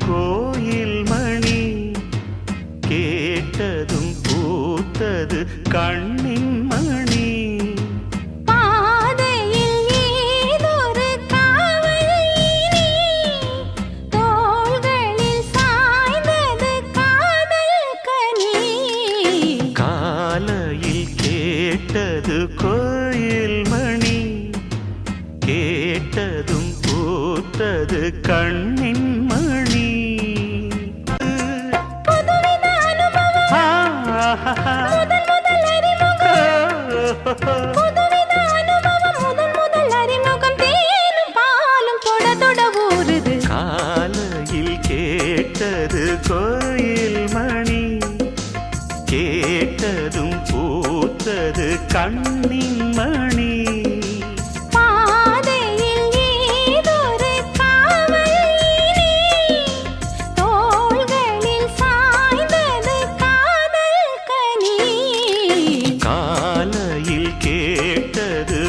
கோயில் மணி கேட்டதும் பூத்தது கண்ணின் மணி பாதையில் ஏதொரு காவல் தோள்களில் சாய்ந்தது காதல் கனி காலையில் கேட்டது கோயில் மணி கேட்டதும் பூத்தது கண்ணின் மணி புதுவித அனுபவம் முதல் அறிமுகம் தேனும் பாலும் தொட தொட ஊறுது காலையில் கேட்டது கோயில் மணி கேட்டதும் பூத்தது கண்ணின் மணி பாதையில் ஏதொரு காவல் தோள்களில் சாய்ந்தது காதல் கனி காலையில் கேட்டது